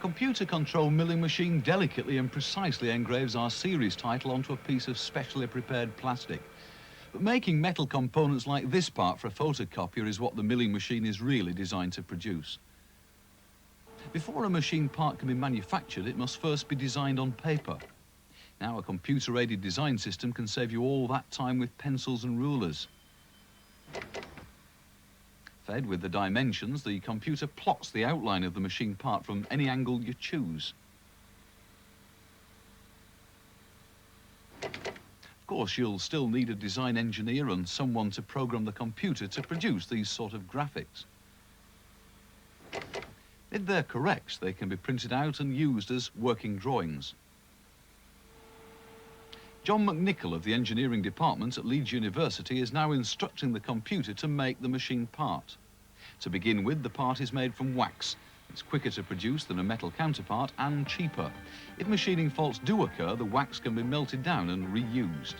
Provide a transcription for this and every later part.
computer-controlled milling machine delicately and precisely engraves our series title onto a piece of specially prepared plastic. But making metal components like this part for a photocopier is what the milling machine is really designed to produce. Before a machine part can be manufactured, it must first be designed on paper. Now, a computer-aided design system can save you all that time with pencils and rulers. Fed with the dimensions, the computer plots the outline of the machine part from any angle you choose. Of course, you'll still need a design engineer and someone to program the computer to produce these sort of graphics. If they're correct, they can be printed out and used as working drawings. John McNichol of the engineering department at Leeds University is now instructing the computer to make the machine part. To begin with, the part is made from wax. It's quicker to produce than a metal counterpart and cheaper. If machining faults do occur, the wax can be melted down and reused.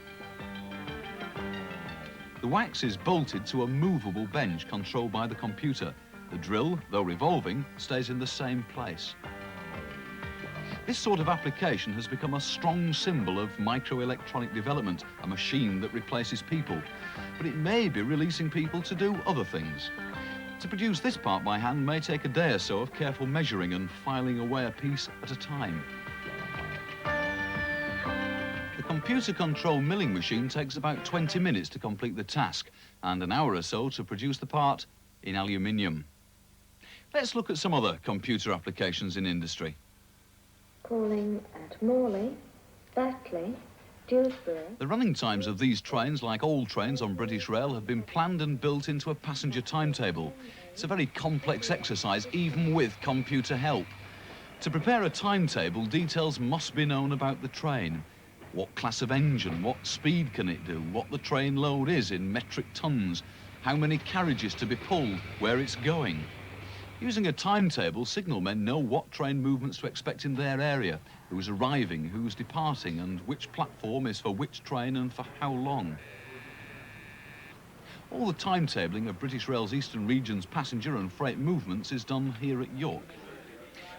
The wax is bolted to a movable bench controlled by the computer. The drill, though revolving, stays in the same place. This sort of application has become a strong symbol of microelectronic development, a machine that replaces people. But it may be releasing people to do other things. To produce this part by hand may take a day or so of careful measuring and filing away a piece at a time. The computer-controlled milling machine takes about 20 minutes to complete the task and an hour or so to produce the part in aluminium. Let's look at some other computer applications in industry. Calling at Morley, Batley, Dewsbury. The running times of these trains, like all trains on British Rail, have been planned and built into a passenger timetable. It's a very complex exercise, even with computer help. To prepare a timetable, details must be known about the train. What class of engine, what speed can it do, what the train load is in metric tons, how many carriages to be pulled, where it's going. Using a timetable, signalmen know what train movements to expect in their area, who's arriving, who's departing, and which platform is for which train and for how long. All the timetabling of British Rail's Eastern Region's passenger and freight movements is done here at York.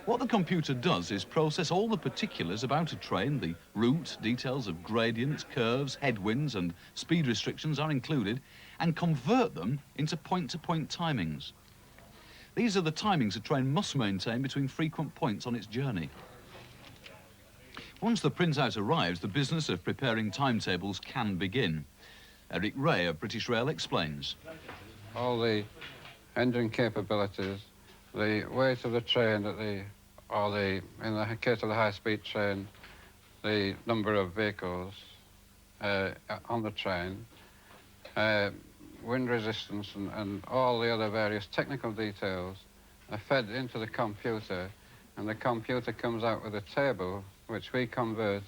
What the computer does is process all the particulars about a train. The route, details of gradients, curves, headwinds and speed restrictions are included, and convert them into point-to-point timings. These are the timings a train must maintain between frequent points on its journey. Once the printout arrives, the business of preparing timetables can begin. Eric Ray of British Rail explains. All the engine capabilities, the weight of the train, in the case of the high-speed train, the number of vehicles on the train, wind resistance and all the other various technical details are fed into the computer, and the computer comes out with a table which we convert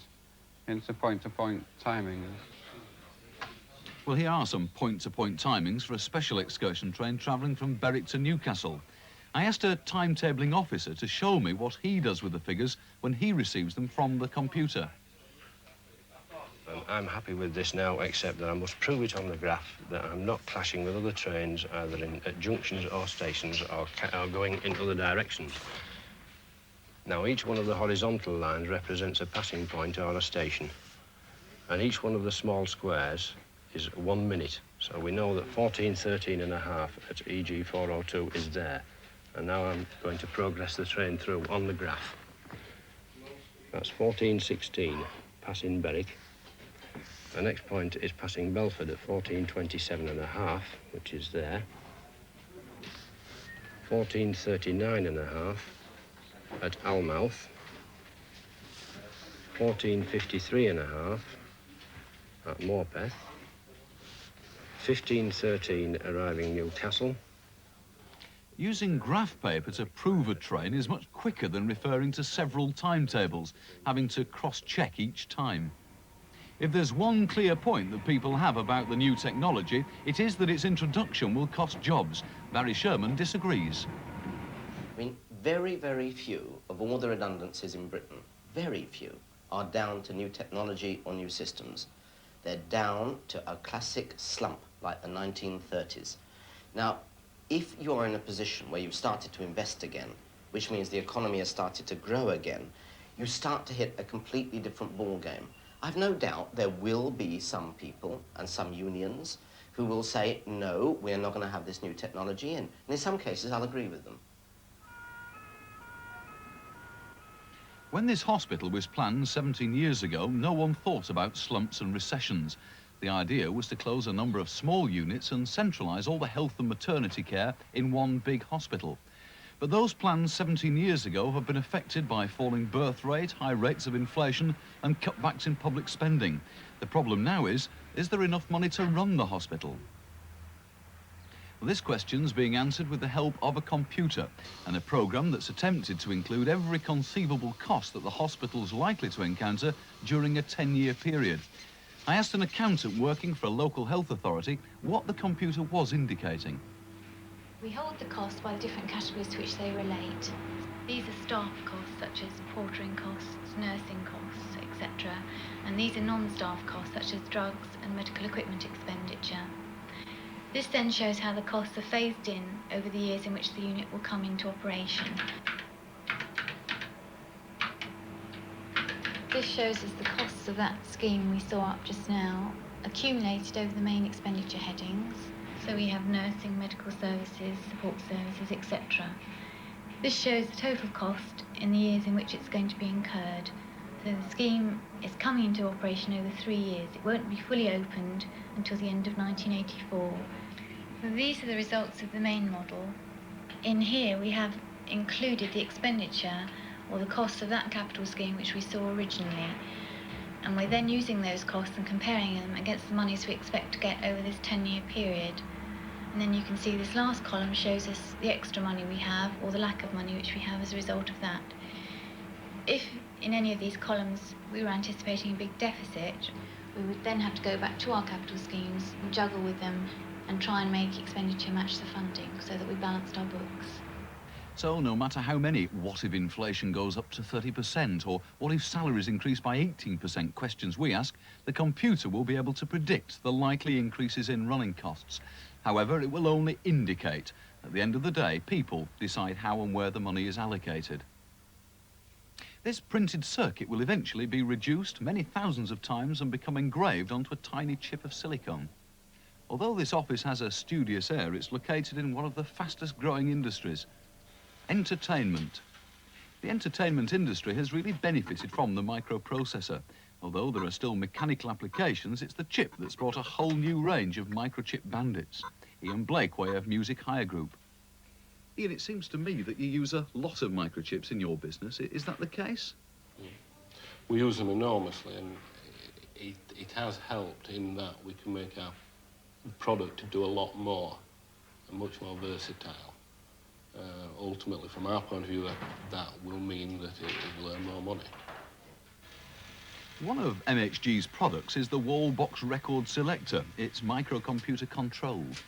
into point-to-point timings. Well, here are some point-to-point timings for a special excursion train travelling from Berwick to Newcastle. I asked a timetabling officer to show me what he does with the figures when he receives them from the computer. I'm happy with this now, except that I must prove it on the graph that I'm not clashing with other trains, either at junctions or stations, or going in other directions. Now, each one of the horizontal lines represents a passing point or a station, and each one of the small squares is 1 minute. So we know that 14:13.5 at EG 402 is there. And now I'm going to progress the train through on the graph. That's 14:16, passing Berwick. The next point is passing Belford at 14:27.5, which is there. 14:39.5 at Almouth. 14:53.5 at Morpeth. 15:13 arriving Newcastle. Using graph paper to prove a train is much quicker than referring to several timetables, having to cross-check each time. If there's one clear point that people have about the new technology, it is that its introduction will cost jobs. Barry Sherman disagrees. I mean, very, very few of all the redundancies in Britain, very few, are down to new technology or new systems. They're down to a classic slump like the 1930s. Now, if you're in a position where you've started to invest again, which means the economy has started to grow again, you start to hit a completely different ball game. I've no doubt there will be some people and some unions who will say, no, we're not going to have this new technology, and in some cases I'll agree with them. When this hospital was planned 17 years ago, no one thought about slumps and recessions. The idea was to close a number of small units and centralise all the health and maternity care in one big hospital. But those plans 17 years ago have been affected by falling birth rate, high rates of inflation and cutbacks in public spending. The problem now is there enough money to run the hospital? Well, this question's being answered with the help of a computer and a programme that's attempted to include every conceivable cost that the hospital's likely to encounter during a 10-year period. I asked an accountant working for a local health authority what the computer was indicating. We hold the costs by the different categories to which they relate. These are staff costs such as portering costs, nursing costs, etc. And these are non-staff costs such as drugs and medical equipment expenditure. This then shows how the costs are phased in over the years in which the unit will come into operation. This shows us the costs of that scheme we saw up just now, accumulated over the main expenditure headings. So we have nursing, medical services, support services, etc. This shows the total cost in the years in which it's going to be incurred. So the scheme is coming into operation over 3 years. It won't be fully opened until the end of 1984. So these are the results of the main model. In here we have included the expenditure or the cost of that capital scheme which we saw originally. And we're then using those costs and comparing them against the monies we expect to get over this 10-year period. And then you can see this last column shows us the extra money we have, or the lack of money which we have as a result of that. If in any of these columns we were anticipating a big deficit, we would then have to go back to our capital schemes and juggle with them and try and make expenditure match the funding so that we balanced our books. So no matter how many what if inflation goes up to 30% or what if salaries increase by 18% questions we ask, the computer will be able to predict the likely increases in running costs. However, it will only indicate. At the end of the day, people decide how and where the money is allocated. This printed circuit will eventually be reduced many thousands of times and become engraved onto a tiny chip of silicone. Although this office has a studious air, it's located in one of the fastest growing industries, entertainment. The entertainment industry has really benefited from the microprocessor. Although there are still mechanical applications, it's the chip that's brought a whole new range of microchip bandits. Ian Blakeway of Music Hire Group. Ian, it seems to me that you use a lot of microchips in your business. Is that the case? We use them enormously, and it has helped in that we can make our product to do a lot more and much more versatile. Ultimately, from our point of view, that will mean that it will earn more money. One of MHG's products is the wall box record selector. It's microcomputer controlled.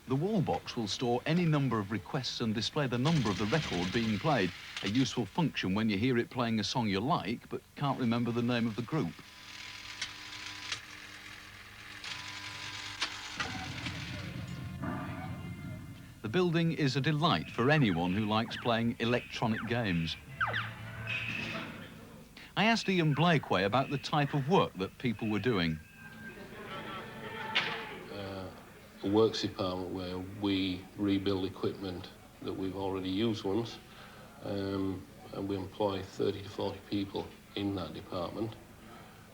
The wall box will store any number of requests and display the number of the record being played, a useful function when you hear it playing a song you like but can't remember the name of the group. The building is a delight for anyone who likes playing electronic games. I asked Ian Blakeway about the type of work that people were doing. A works department where we rebuild equipment that we've already used once, and we employ 30 to 40 people in that department.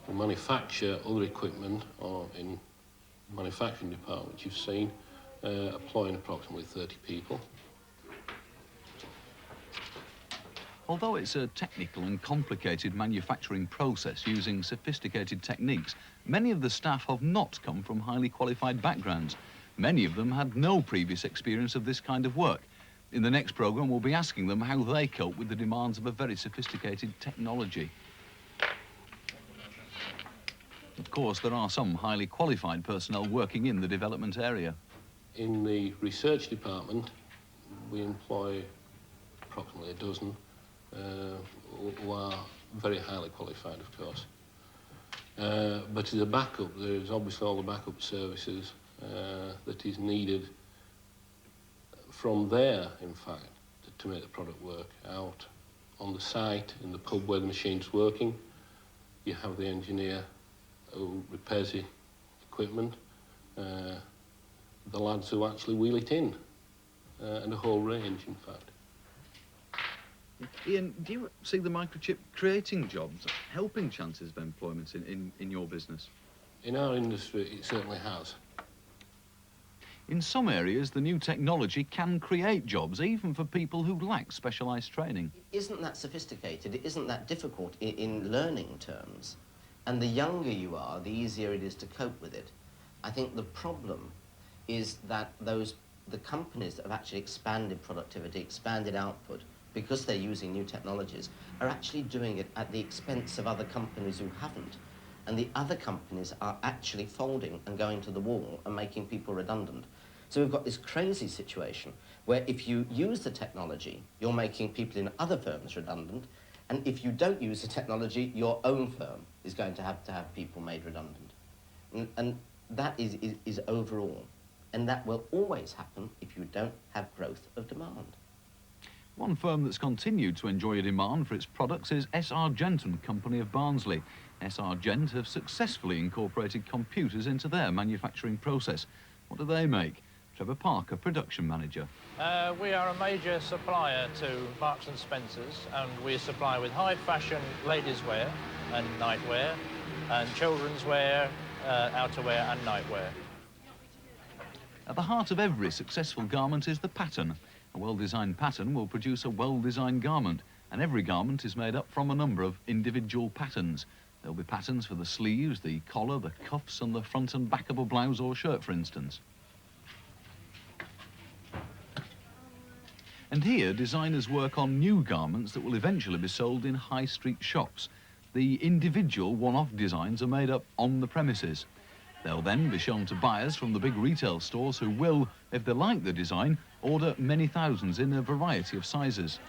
We manufacture other equipment, or in the manufacturing department which you've seen, employing approximately 30 people. Although it's a technical and complicated manufacturing process using sophisticated techniques, many of the staff have not come from highly qualified backgrounds. Many of them had no previous experience of this kind of work. In the next programme, we'll be asking them how they cope with the demands of a very sophisticated technology. Of course, there are some highly qualified personnel working in the development area. In the research department, we employ approximately a dozen who are very highly qualified, of course. But as a backup, there's obviously all the backup services that is needed from there, in fact, to make the product work. Out on the site, in the pub where the machine's working, you have the engineer who repairs the equipment, the lads who actually wheel it in, and a whole range, in fact. Ian, do you see the microchip creating jobs, helping chances of employment in your business? In our industry, it certainly has. In some areas, the new technology can create jobs, even for people who lack specialised training. It isn't that sophisticated, it isn't that difficult in learning terms. And the younger you are, the easier it is to cope with it. I think the problem is that the companies that have actually expanded productivity, expanded output, because they're using new technologies, are actually doing it at the expense of other companies who haven't. And the other companies are actually folding and going to the wall and making people redundant. So we've got this crazy situation where if you use the technology, you're making people in other firms redundant, and if you don't use the technology, your own firm is going to have people made redundant. And that is overall. And that will always happen if you don't have growth of demand. One firm that's continued to enjoy a demand for its products is S.R. Gent & Company of Barnsley. S.R. Gent have successfully incorporated computers into their manufacturing process. What do they make? Trevor Parker, production manager. We are a major supplier to Marks & Spencer's, and we supply with high fashion ladies' wear and nightwear, and children's wear, outerwear and nightwear. At the heart of every successful garment is the pattern. A well-designed pattern will produce a well-designed garment, and every garment is made up from a number of individual patterns. There'll be patterns for the sleeves, the collar, the cuffs, and the front and back of a blouse or shirt, for instance. And here, designers work on new garments that will eventually be sold in high street shops. The individual one-off designs are made up on the premises. They'll then be shown to buyers from the big retail stores who will, if they like the design, order many thousands in a variety of sizes.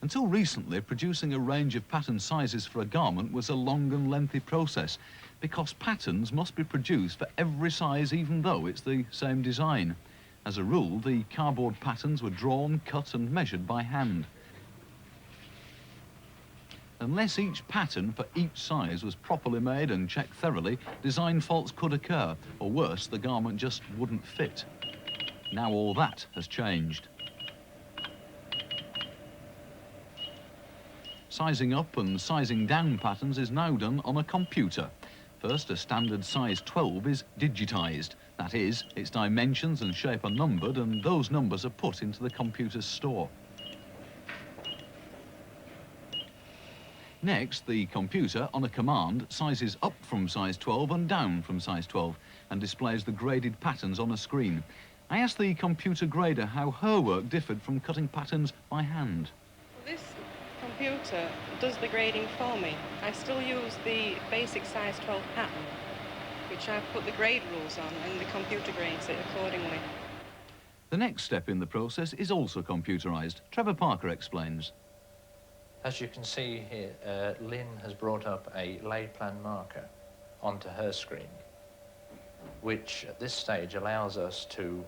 Until recently, producing a range of pattern sizes for a garment was a long and lengthy process, because patterns must be produced for every size, even though it's the same design. As a rule, the cardboard patterns were drawn, cut and measured by hand. Unless each pattern for each size was properly made and checked thoroughly, design faults could occur, or worse, the garment just wouldn't fit. Now all that has changed. Sizing up and sizing down patterns is now done on a computer. First, a standard size 12 is digitised. That is, its dimensions and shape are numbered, and those numbers are put into the computer's store. Next, the computer, on a command, sizes up from size 12 and down from size 12 and displays the graded patterns on a screen. I asked the computer grader how her work differed from cutting patterns by hand. This computer does the grading for me. I still use the basic size 12 pattern, which I've put the grade rules on, and the computer grades it accordingly. The next step in the process is also computerised. Trevor Parker explains. As you can see here, Lynn has brought up a lay plan marker onto her screen, which at this stage allows us to,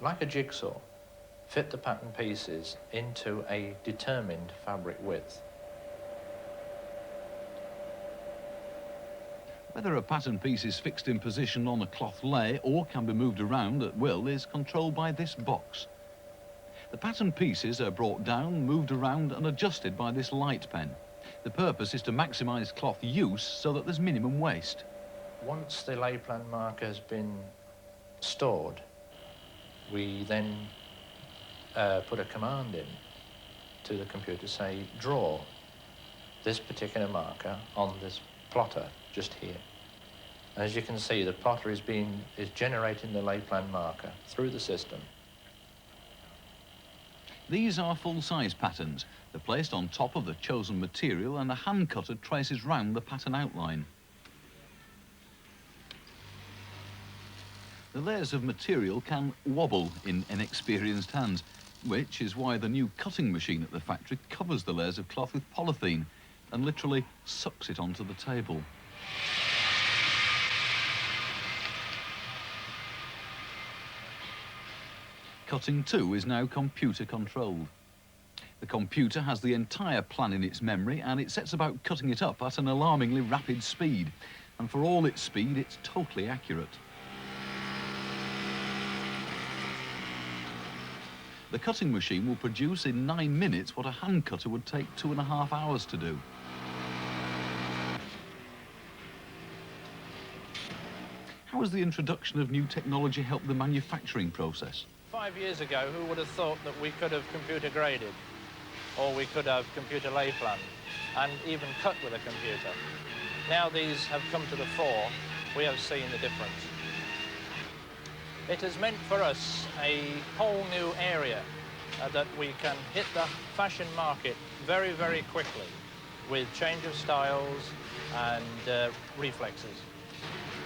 like a jigsaw, fit the pattern pieces into a determined fabric width. Whether a pattern piece is fixed in position on a cloth lay or can be moved around at will is controlled by this box. The pattern pieces are brought down, moved around and adjusted by this light pen. The purpose is to maximise cloth use so that there's minimum waste. Once the lay plan marker has been stored, we then put a command in to the computer, say, draw this particular marker on this plotter just here. As you can see, the plotter is generating the lay plan marker through the system. These are full-size patterns. They're placed on top of the chosen material and a hand cutter traces round the pattern outline. The layers of material can wobble in inexperienced hands, which is why the new cutting machine at the factory covers the layers of cloth with polythene and literally sucks it onto the table. Cutting too is now computer controlled. The computer has the entire plan in its memory and it sets about cutting it up at an alarmingly rapid speed. And for all its speed, it's totally accurate. The cutting machine will produce in 9 minutes what a hand cutter would take 2.5 hours to do. How has the introduction of new technology helped the manufacturing process? 5 years ago, who would have thought that we could have computer graded, or we could have computer lay planned, and even cut with a computer? Now these have come to the fore, we have seen the difference. It has meant for us a whole new area that we can hit the fashion market very, very quickly with change of styles and reflexes.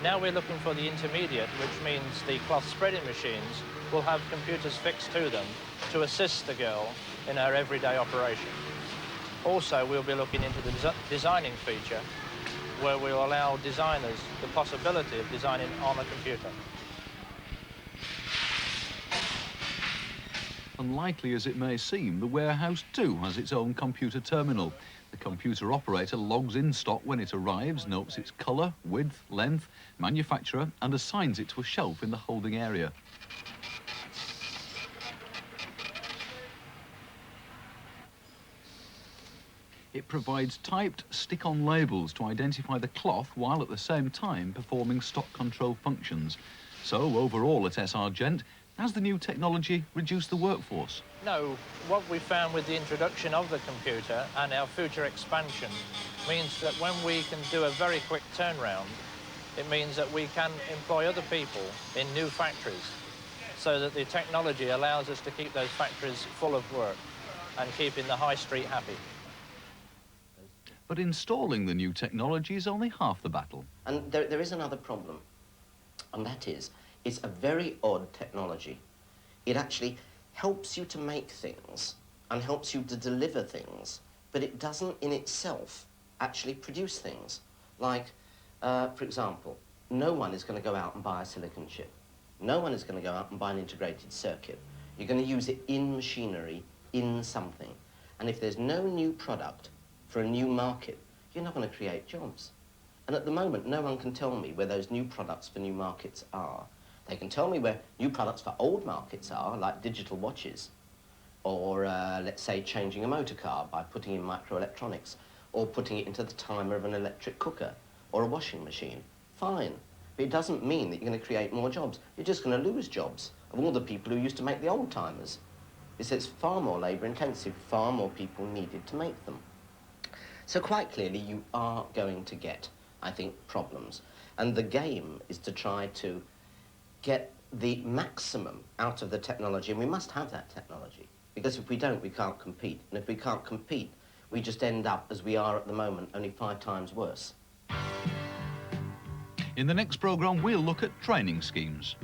Now we're looking for the intermediate, which means the cloth spreading machines will have computers fixed to them to assist the girl in her everyday operation. Also, we'll be looking into the designing feature, where we'll allow designers the possibility of designing on a computer. Unlikely as it may seem, the warehouse too has its own computer terminal. The computer operator logs in stock when it arrives, notes its colour, width, length, manufacturer, and assigns it to a shelf in the holding area. It provides typed stick-on labels to identify the cloth while at the same time performing stock control functions. So overall at SR Gent, has the new technology reduced the workforce? No, what we found with the introduction of the computer and our future expansion means that when we can do a very quick turnaround, it means that we can employ other people in new factories so that the technology allows us to keep those factories full of work and keeping the high street happy. But installing the new technology is only half the battle. And there is another problem, and that is, it's a very odd technology. It actually helps you to make things and helps you to deliver things, but it doesn't in itself actually produce things. Like, for example, no one is going to go out and buy a silicon chip. No one is going to go out and buy an integrated circuit. You're going to use it in machinery, in something. And if there's no new product for a new market, you're not going to create jobs. And at the moment, no one can tell me where those new products for new markets are. They can tell me where new products for old markets are, like digital watches, or let's say changing a motor car by putting in microelectronics, or putting it into the timer of an electric cooker, or a washing machine. Fine. But it doesn't mean that you're going to create more jobs. You're just going to lose jobs of all the people who used to make the old timers. It's far more labour intensive, far more people needed to make them. So quite clearly you are going to get, I think, problems. And the game is to try to get the maximum out of the technology, and we must have that technology, because if we don't, we can't compete. And if we can't compete, we just end up, as we are at the moment, only 5 times worse. In the next programme, we'll look at training schemes.